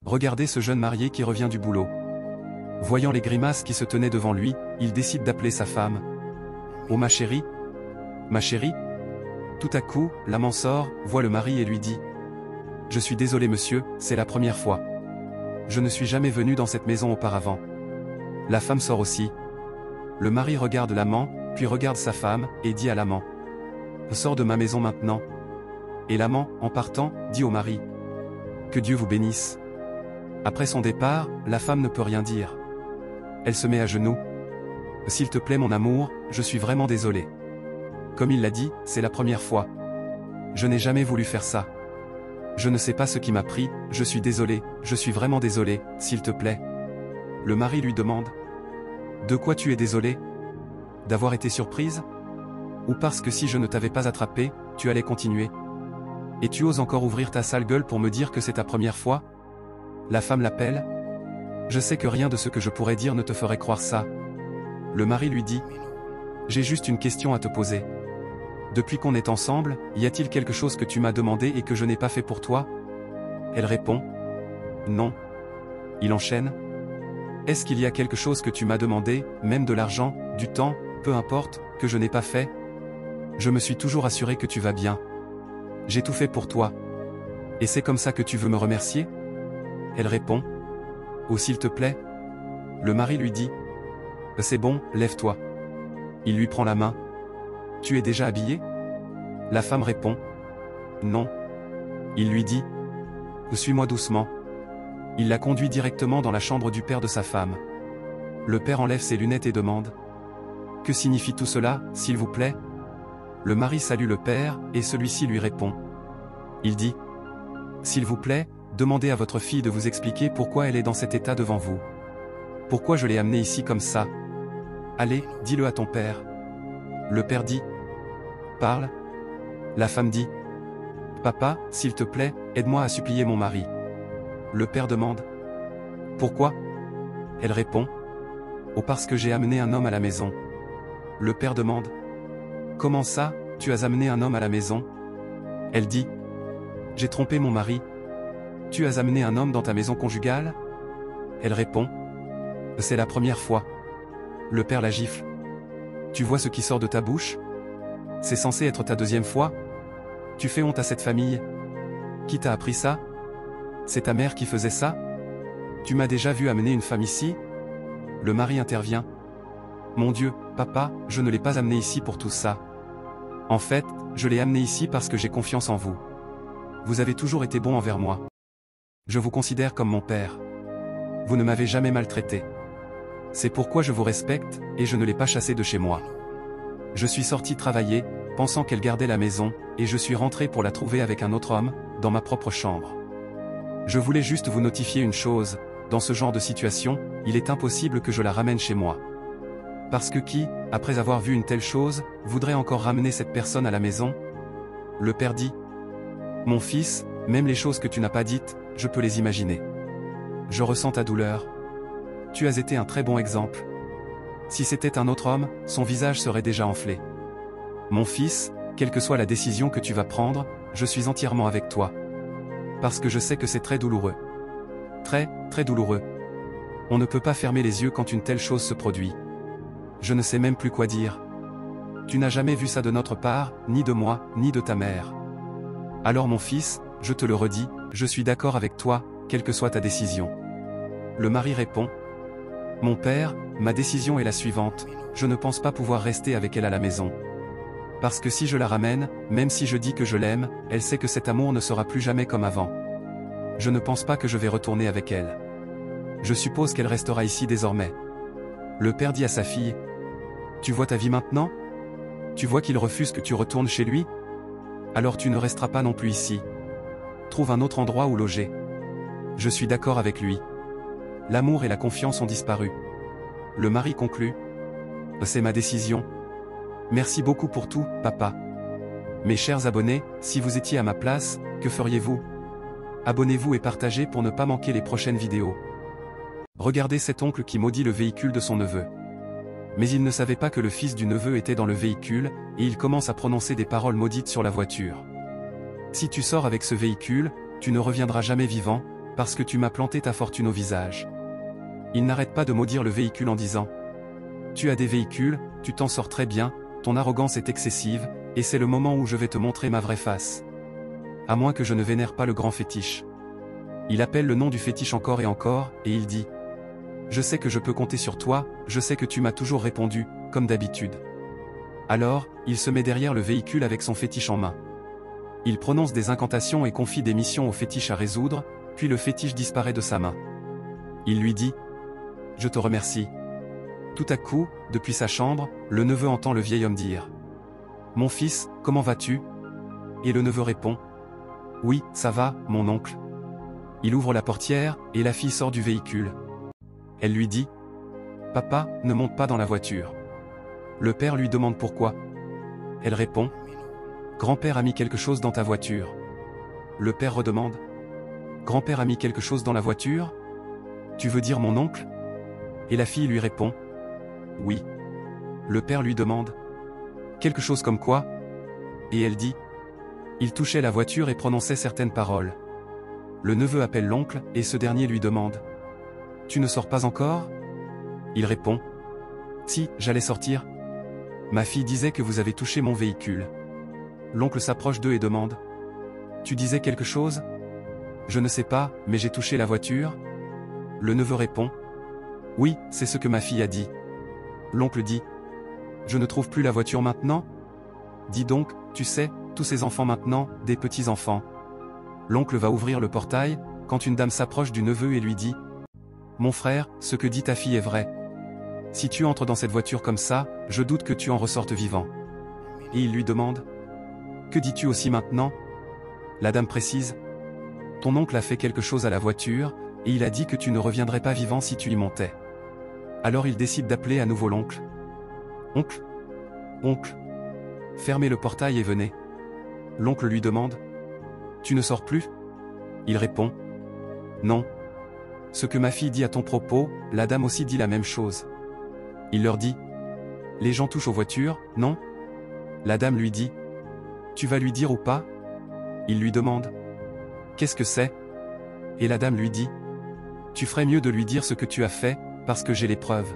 Regardez ce jeune marié qui revient du boulot. Voyant les grimaces qui se tenaient devant lui, il décide d'appeler sa femme. « Oh ma chérie ?» Ma chérie ? Tout à coup, l'amant sort, voit le mari et lui dit « Je suis désolé monsieur, c'est la première fois. Je ne suis jamais venu dans cette maison auparavant. » La femme sort aussi. Le mari regarde l'amant, puis regarde sa femme, et dit à l'amant « Sors de ma maison maintenant. » Et l'amant, en partant, dit au mari « Que Dieu vous bénisse. » Après son départ, la femme ne peut rien dire. Elle se met à genoux. « S'il te plaît mon amour, je suis vraiment désolé. Comme il l'a dit, c'est la première fois. Je n'ai jamais voulu faire ça. Je ne sais pas ce qui m'a pris, je suis désolé, je suis vraiment désolé, s'il te plaît. » Le mari lui demande « De quoi tu es désolé? D'avoir été surprise? Ou parce que si je ne t'avais pas attrapé, tu allais continuer? Et tu oses encore ouvrir ta sale gueule pour me dire que c'est ta première fois? » La femme l'appelle. « Je sais que rien de ce que je pourrais dire ne te ferait croire ça. » Le mari lui dit « J'ai juste une question à te poser. Depuis qu'on est ensemble, y a-t-il quelque chose que tu m'as demandé et que je n'ai pas fait pour toi? » Elle répond « Non. » Il enchaîne « Est-ce qu'il y a quelque chose que tu m'as demandé, même de l'argent, du temps, peu importe, que je n'ai pas fait? Je me suis toujours assuré que tu vas bien. J'ai tout fait pour toi. Et c'est comme ça que tu veux me remercier? » Elle répond « Oh s'il te plaît. » Le mari lui dit « C'est bon, lève-toi. » Il lui prend la main. « Tu es déjà habillé? » La femme répond « Non. » Il lui dit « Suis-moi doucement. » Il la conduit directement dans la chambre du père de sa femme. Le père enlève ses lunettes et demande « Que signifie tout cela, s'il vous plaît? » Le mari salue le père, et celui-ci lui répond. Il dit « S'il vous plaît, demandez à votre fille de vous expliquer pourquoi elle est dans cet état devant vous. Pourquoi je l'ai amenée ici comme ça? Allez, dis-le à ton père. » Le père dit « Parle. » La femme dit « Papa, s'il te plaît, aide-moi à supplier mon mari. » Le père demande « Pourquoi? » Elle répond « Oh parce que j'ai amené un homme à la maison. » Le père demande « Comment ça, tu as amené un homme à la maison? » Elle dit « J'ai trompé mon mari. » Tu as amené un homme dans ta maison conjugale? Elle répond « C'est la première fois. » Le père la gifle. « Tu vois ce qui sort de ta bouche? C'est censé être ta deuxième fois? Tu fais honte à cette famille. Qui t'a appris ça? C'est ta mère qui faisait ça? Tu m'as déjà vu amener une femme ici? » Le mari intervient. « Mon Dieu, papa, je ne l'ai pas amené ici pour tout ça. En fait, je l'ai amené ici parce que j'ai confiance en vous. Vous avez toujours été bon envers moi. Je vous considère comme mon père. Vous ne m'avez jamais maltraité. C'est pourquoi je vous respecte, et je ne l'ai pas chassée de chez moi. Je suis sorti travailler, pensant qu'elle gardait la maison, et je suis rentré pour la trouver avec un autre homme, dans ma propre chambre. Je voulais juste vous notifier une chose, dans ce genre de situation, il est impossible que je la ramène chez moi. Parce que qui, après avoir vu une telle chose, voudrait encore ramener cette personne à la maison? » Le père dit « Mon fils, même les choses que tu n'as pas dites, je peux les imaginer. Je ressens ta douleur. Tu as été un très bon exemple. Si c'était un autre homme, son visage serait déjà enflé. Mon fils, quelle que soit la décision que tu vas prendre, je suis entièrement avec toi. Parce que je sais que c'est très douloureux. Très, très douloureux. On ne peut pas fermer les yeux quand une telle chose se produit. Je ne sais même plus quoi dire. Tu n'as jamais vu ça de notre part, ni de moi, ni de ta mère. Alors mon fils, je te le redis, je suis d'accord avec toi, quelle que soit ta décision. » Le mari répond « Mon père, ma décision est la suivante, je ne pense pas pouvoir rester avec elle à la maison. Parce que si je la ramène, même si je dis que je l'aime, elle sait que cet amour ne sera plus jamais comme avant. Je ne pense pas que je vais retourner avec elle. Je suppose qu'elle restera ici désormais. » Le père dit à sa fille « Tu vois ta vie maintenant? Tu vois qu'il refuse que tu retournes chez lui? Alors tu ne resteras pas non plus ici. Trouve un autre endroit où loger. Je suis d'accord avec lui. L'amour et la confiance ont disparu. » Le mari conclut « C'est ma décision. Merci beaucoup pour tout, papa. Mes chers abonnés, si vous étiez à ma place, que feriez-vous? Abonnez-vous et partagez pour ne pas manquer les prochaines vidéos. » Regardez cet oncle qui maudit le véhicule de son neveu. Mais il ne savait pas que le fils du neveu était dans le véhicule, et il commence à prononcer des paroles maudites sur la voiture. « Si tu sors avec ce véhicule, tu ne reviendras jamais vivant, parce que tu m'as planté ta fortune au visage. Il n'arrête pas de maudire le véhicule en disant « Tu as des véhicules, tu t'en sors très bien, ton arrogance est excessive, et c'est le moment où je vais te montrer ma vraie face. À moins que je ne vénère pas le grand fétiche. » Il appelle le nom du fétiche encore, et il dit « Je sais que je peux compter sur toi, je sais que tu m'as toujours répondu, comme d'habitude. » Alors, il se met derrière le véhicule avec son fétiche en main. Il prononce des incantations et confie des missions au fétiche à résoudre, puis le fétiche disparaît de sa main. Il lui dit « Je te remercie. » Tout à coup, depuis sa chambre, le neveu entend le vieil homme dire « Mon fils, comment vas-tu » Et le neveu répond « Oui, ça va, mon oncle. » Il ouvre la portière, et la fille sort du véhicule. Elle lui dit « Papa, ne monte pas dans la voiture. » Le père lui demande pourquoi. Elle répond « Grand-père a mis quelque chose dans ta voiture. » Le père redemande « Grand-père a mis quelque chose dans la voiture? Tu veux dire mon oncle ?» Et la fille lui répond « Oui. » Le père lui demande « Quelque chose comme quoi ?» Et elle dit « Il touchait la voiture et prononçait certaines paroles. » Le neveu appelle l'oncle, et ce dernier lui demande « Tu ne sors pas encore ?» Il répond « Si, j'allais sortir. Ma fille disait que vous avez touché mon véhicule. » L'oncle s'approche d'eux et demande « Tu disais quelque chose ?»« Je ne sais pas, mais j'ai touché la voiture. » Le neveu répond « Oui, c'est ce que ma fille a dit. » L'oncle dit « Je ne trouve plus la voiture maintenant? Dis donc, tu sais, tous ces enfants maintenant, des petits-enfants. » L'oncle va ouvrir le portail, quand une dame s'approche du neveu et lui dit « Mon frère, ce que dit ta fille est vrai. Si tu entres dans cette voiture comme ça, je doute que tu en ressortes vivant. » Et il lui demande « Que dis-tu aussi maintenant ?» La dame précise « Ton oncle a fait quelque chose à la voiture, et il a dit que tu ne reviendrais pas vivant si tu y montais. » Alors il décide d'appeler à nouveau l'oncle. « Oncle? Oncle? Fermez le portail et venez. » L'oncle lui demande « Tu ne sors plus ?» Il répond « Non. Ce que ma fille dit à ton propos, la dame aussi dit la même chose. » Il leur dit « Les gens touchent aux voitures, non ?» La dame lui dit « Tu vas lui dire ou pas ?» Il lui demande « Qu'est-ce que c'est ?» Et la dame lui dit « Tu ferais mieux de lui dire ce que tu as fait, parce que j'ai les preuves. »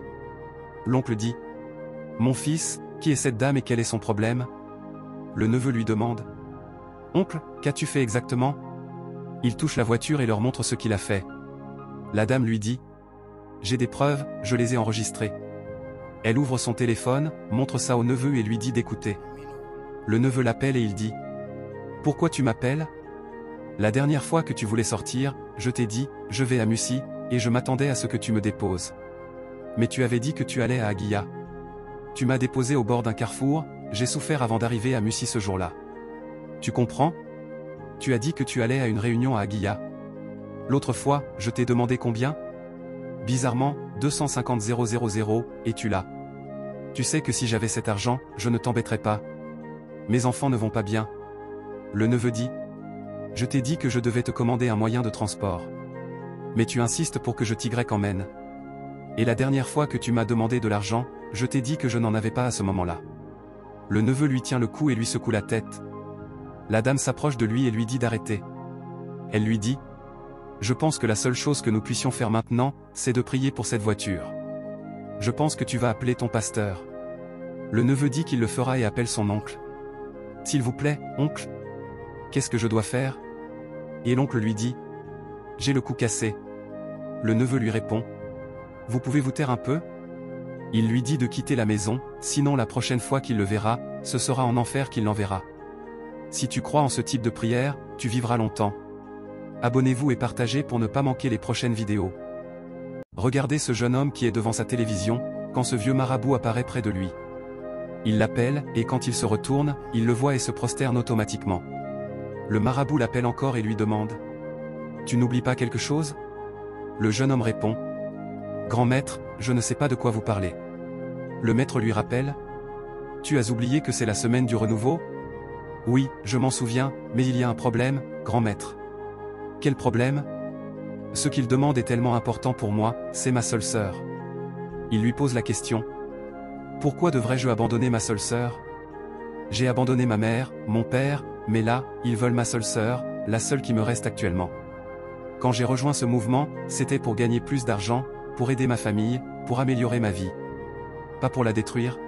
L'oncle dit « Mon fils, qui est cette dame et quel est son problème ?» Le neveu lui demande « Oncle, qu'as-tu fait exactement ?» Il touche la voiture et leur montre ce qu'il a fait. La dame lui dit « J'ai des preuves, je les ai enregistrées. » Elle ouvre son téléphone, montre ça au neveu et lui dit d'écouter. Le neveu l'appelle et il dit « Pourquoi tu m'appelles ? La dernière fois que tu voulais sortir, je t'ai dit, je vais à Mussy, et je m'attendais à ce que tu me déposes. Mais tu avais dit que tu allais à Aguilla. Tu m'as déposé au bord d'un carrefour, j'ai souffert avant d'arriver à Mussy ce jour-là. Tu comprends ? Tu as dit que tu allais à une réunion à Aguilla. L'autre fois, je t'ai demandé combien ? Bizarrement, 250 000, et tu l'as. Tu sais que si j'avais cet argent, je ne t'embêterais pas. Mes enfants ne vont pas bien. Le neveu dit « Je t'ai dit que je devais te commander un moyen de transport. Mais tu insistes pour que je t'y emmène. Et la dernière fois que tu m'as demandé de l'argent, je t'ai dit que je n'en avais pas à ce moment-là. » Le neveu lui tient le cou et lui secoue la tête. La dame s'approche de lui et lui dit d'arrêter. Elle lui dit « Je pense que la seule chose que nous puissions faire maintenant, c'est de prier pour cette voiture. Je pense que tu vas appeler ton pasteur. » Le neveu dit qu'il le fera et appelle son oncle. « S'il vous plaît, oncle, qu'est-ce que je dois faire ?» Et l'oncle lui dit « J'ai le cou cassé. » Le neveu lui répond « Vous pouvez vous taire un peu ?» Il lui dit de quitter la maison, sinon la prochaine fois qu'il le verra, ce sera en enfer qu'il l'enverra. Si tu crois en ce type de prière, tu vivras longtemps. Abonnez-vous et partagez pour ne pas manquer les prochaines vidéos. Regardez ce jeune homme qui est devant sa télévision, quand ce vieux marabout apparaît près de lui. Il l'appelle, et quand il se retourne, il le voit et se prosterne automatiquement. Le marabout l'appelle encore et lui demande « Tu n'oublies pas quelque chose ?» Le jeune homme répond « Grand maître, je ne sais pas de quoi vous parlez. » Le maître lui rappelle « Tu as oublié que c'est la semaine du renouveau ?»« Oui, je m'en souviens, mais il y a un problème, grand maître. » « Quel problème ? » Ce qu'il demande est tellement important pour moi, c'est ma seule sœur. Il lui pose la question « Pourquoi devrais-je abandonner ma seule sœur ? J'ai abandonné ma mère, mon père, mais là, ils veulent ma seule sœur, la seule qui me reste actuellement. » Quand j'ai rejoint ce mouvement, c'était pour gagner plus d'argent, pour aider ma famille, pour améliorer ma vie. Pas pour la détruire.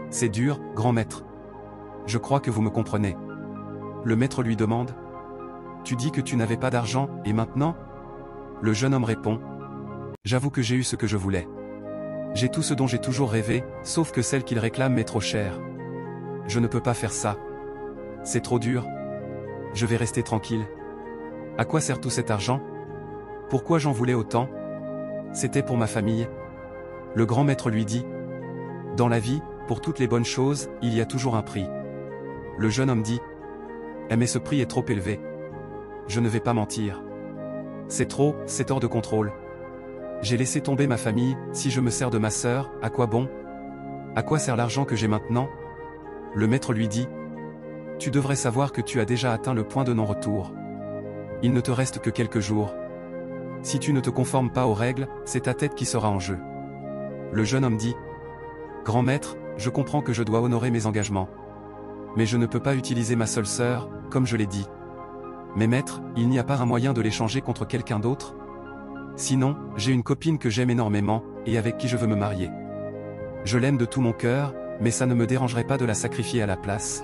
C'est dur, grand maître. Je crois que vous me comprenez. Le maître lui demande. Tu dis que tu n'avais pas d'argent, et maintenant? Le jeune homme répond. J'avoue que j'ai eu ce que je voulais. J'ai tout ce dont j'ai toujours rêvé, sauf que celle qu'il réclame m'est trop chère. Je ne peux pas faire ça. C'est trop dur. Je vais rester tranquille. À quoi sert tout cet argent? Pourquoi j'en voulais autant? C'était pour ma famille. Le grand maître lui dit. Dans la vie, pour toutes les bonnes choses, il y a toujours un prix. Le jeune homme dit. Mais ce prix est trop élevé. Je ne vais pas mentir. C'est trop, c'est hors de contrôle. J'ai laissé tomber ma famille, si je me sers de ma sœur, à quoi bon? À quoi sert l'argent que j'ai maintenant? Le maître lui dit. Tu devrais savoir que tu as déjà atteint le point de non-retour. Il ne te reste que quelques jours. Si tu ne te conformes pas aux règles, c'est ta tête qui sera en jeu. Le jeune homme dit. Grand maître, je comprends que je dois honorer mes engagements. Mais je ne peux pas utiliser ma seule sœur, comme je l'ai dit. Mais maître, il n'y a pas un moyen de l'échanger contre quelqu'un d'autre? Sinon, j'ai une copine que j'aime énormément, et avec qui je veux me marier. Je l'aime de tout mon cœur, mais ça ne me dérangerait pas de la sacrifier à la place.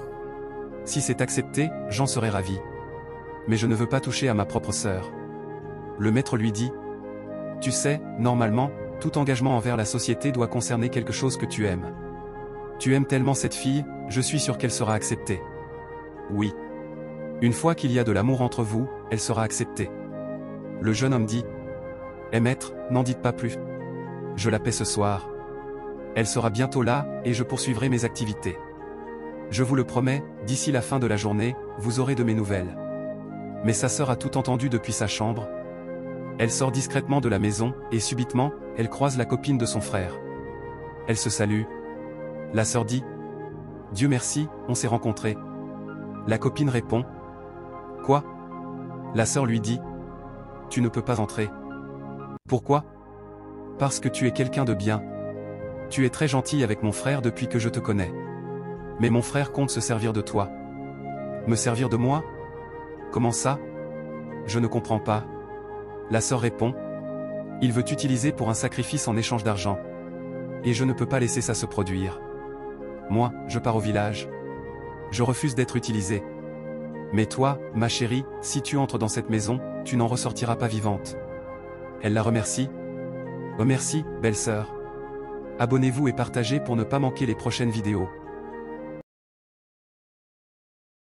Si c'est accepté, j'en serais ravi. Mais je ne veux pas toucher à ma propre sœur. Le maître lui dit. Tu sais, normalement, tout engagement envers la société doit concerner quelque chose que tu aimes. Tu aimes tellement cette fille, je suis sûr qu'elle sera acceptée. Oui. Une fois qu'il y a de l'amour entre vous, elle sera acceptée. Le jeune homme dit. Maître, n'en dites pas plus. Je la paie ce soir. Elle sera bientôt là, et je poursuivrai mes activités. Je vous le promets, d'ici la fin de la journée, vous aurez de mes nouvelles. Mais sa sœur a tout entendu depuis sa chambre. Elle sort discrètement de la maison, et subitement, elle croise la copine de son frère. Elle se salue. La sœur dit. Dieu merci, on s'est rencontrés. La copine répond. Quoi? La sœur lui dit. Tu ne peux pas entrer. Pourquoi? Parce que tu es quelqu'un de bien. Tu es très gentil avec mon frère depuis que je te connais. Mais mon frère compte se servir de toi. Me servir de moi? Comment ça? Je ne comprends pas. La sœur répond. Il veut t'utiliser pour un sacrifice en échange d'argent. Et je ne peux pas laisser ça se produire. Moi, je pars au village. Je refuse d'être utilisé. Mais toi, ma chérie, si tu entres dans cette maison, tu n'en ressortiras pas vivante. Elle la remercie. Oh merci, belle sœur. Abonnez-vous et partagez pour ne pas manquer les prochaines vidéos.